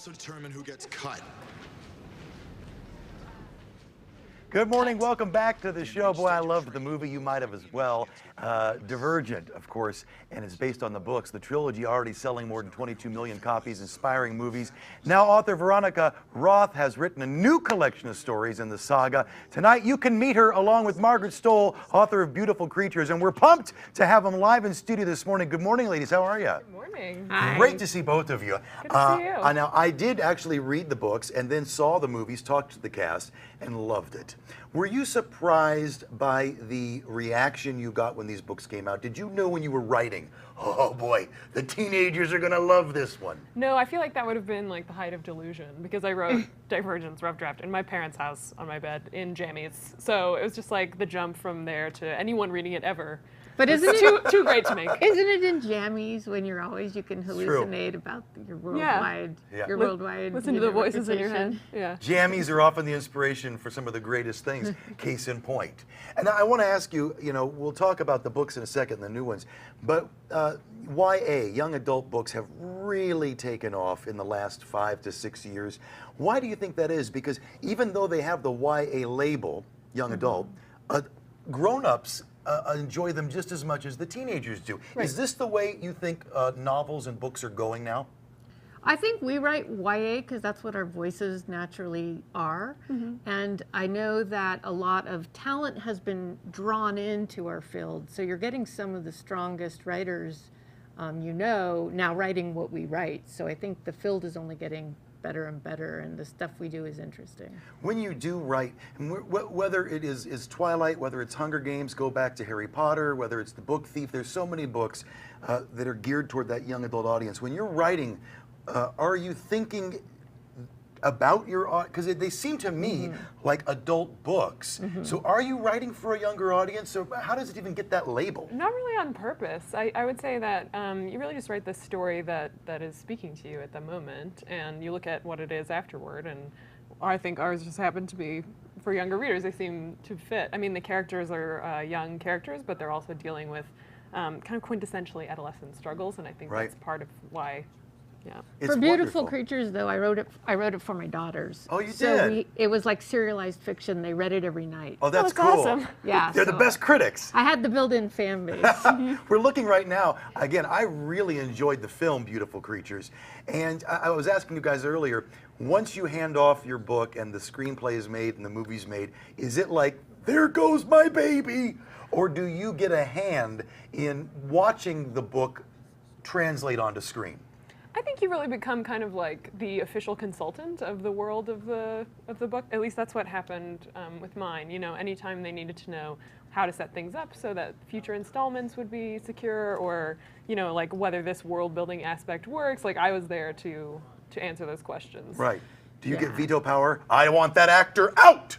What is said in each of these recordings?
also determine who gets cut. Good morning, welcome back to the show. Boy, I loved the movie, you might have as well. Divergent, of course, and it's based on the books. The trilogy already selling more than 22 million copies, inspiring movies. Now author Veronica Roth has written a new collection of stories in the saga. Tonight you can meet her along with Margaret Stohl, author of Beautiful Creatures, and we're pumped to have them live in studio this morning. Good morning, ladies, how are you? Good morning. Hi. Great to see both of you. Good to see you. Now, I did actually read the books and then saw the movies, talked to the cast, and loved it. Were you surprised by the reaction you got when these books came out? Did you know when you were writing, oh boy, the teenagers are gonna love this one? No, I feel like that would have been like the height of delusion because I wrote Divergent's rough draft in my parents' house on my bed in jammies. So it was just like the jump from there to anyone reading it ever. But isn't It's too great to make. Isn't it in jammies when you can hallucinate about your worldwide, Listen to the voices in your head. Yeah. Jammies are often the inspiration for some of the greatest things, case in point. And I want to ask you, we'll talk about the books in a second, the new ones, but YA, young adult books, have really taken off in the last 5 to 6 years. Why do you think that is? Because even though they have the YA label, young adult, grown-ups enjoy them just as much as the teenagers do. Right. Is this the way you think novels and books are going now? I think we write YA because that's what our voices naturally are. And I know that a lot of talent has been drawn into our field. So you're getting some of the strongest writers now writing what we write. So I think the field is only getting better and better, and the stuff we do is interesting. When you do write, and whether it is Twilight, whether it's Hunger Games, go back to Harry Potter, whether it's The Book Thief, there's so many books that are geared toward that young adult audience. When you're writing, are you thinking about your, because they seem to me like adult books. So are you writing for a younger audience, or how does it even get that label? Not really on purpose. I would say that you really just write the story that is speaking to you at the moment, and you look at what it is afterward, and I think ours just happen to be, for younger readers, they seem to fit. I mean, the characters are young characters, but they're also dealing with kind of quintessentially adolescent struggles, and I think that's part of why. Yeah. It's for Beautiful wonderful. Creatures, though, I wrote it for my daughters. Oh, you so did? It was like serialized fiction. They read it every night. Oh, that's cool. awesome. Yeah, They're the so best critics. I had the built-in fan base. We're looking right now. Again, I really enjoyed the film Beautiful Creatures. And I was asking you guys earlier, once you hand off your book and the screenplay is made and the movie's made, is it like, there goes my baby? Or do you get a hand in watching the book translate onto screen? I think you really become kind of like the official consultant of the world of the book. At least that's what happened with mine. Anytime they needed to know how to set things up so that future installments would be secure, or like whether this world building aspect works, like I was there to answer those questions. Right. Do you get veto power? I want that actor out!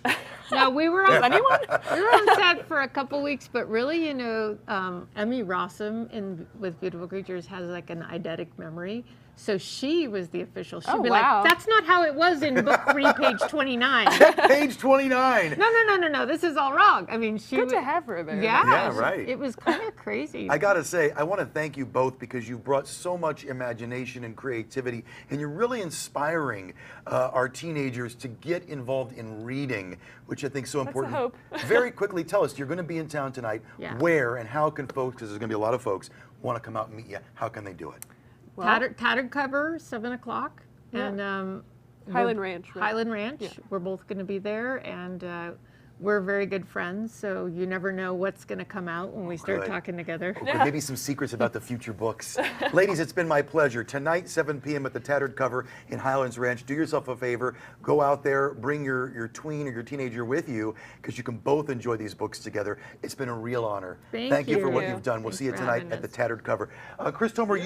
No, we were on Anyone? we were on set for a couple weeks, but really, Emmy Rossum with Beautiful Creatures has like an eidetic memory. So she was the official. She'd be wow. like, that's not how it was in book 3, page 29. Page 29. No, this is all wrong. I mean, Good to have her there. Yeah, right. It was kind of crazy. I gotta say, I want to thank you both because you brought so much imagination and creativity, and you're really inspiring our teenagers to get involved in reading, which I think is so important. the hope. Very quickly, tell us, you're going to be in town tonight. Yeah. Where and how can folks, because there's going to be a lot of folks, want to come out and meet you, how can they do it? Well, Tattered cover, 7 o'clock. Yeah. And Highland Ranch. Right? Highland Ranch. Yeah. We're both going to be there, and we're very good friends, so you never know what's going to come out when we start Good. talking together. Or maybe some secrets about the future books. Ladies, it's been my pleasure. Tonight, 7 p.m. at the Tattered Cover in Highlands Ranch. Do yourself a favor. Go out there, bring your tween or your teenager with you, because you can both enjoy these books together. It's been a real honor. Thank you for what you. you've done. We'll Thanks see you for tonight having at the us. Tattered Cover. Chris Tomer,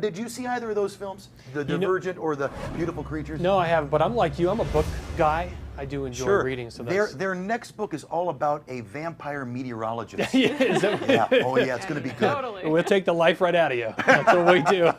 did you see either of those films? The Divergent or the Beautiful Creatures? No, I haven't, but I'm like you. I'm a book guy. I do enjoy reading. So that's... Their next book is all about a vampire meteorologist. Yeah, is that... Yeah. Oh, yeah, it's going to be good. Totally. We'll take the life right out of you. That's what we do.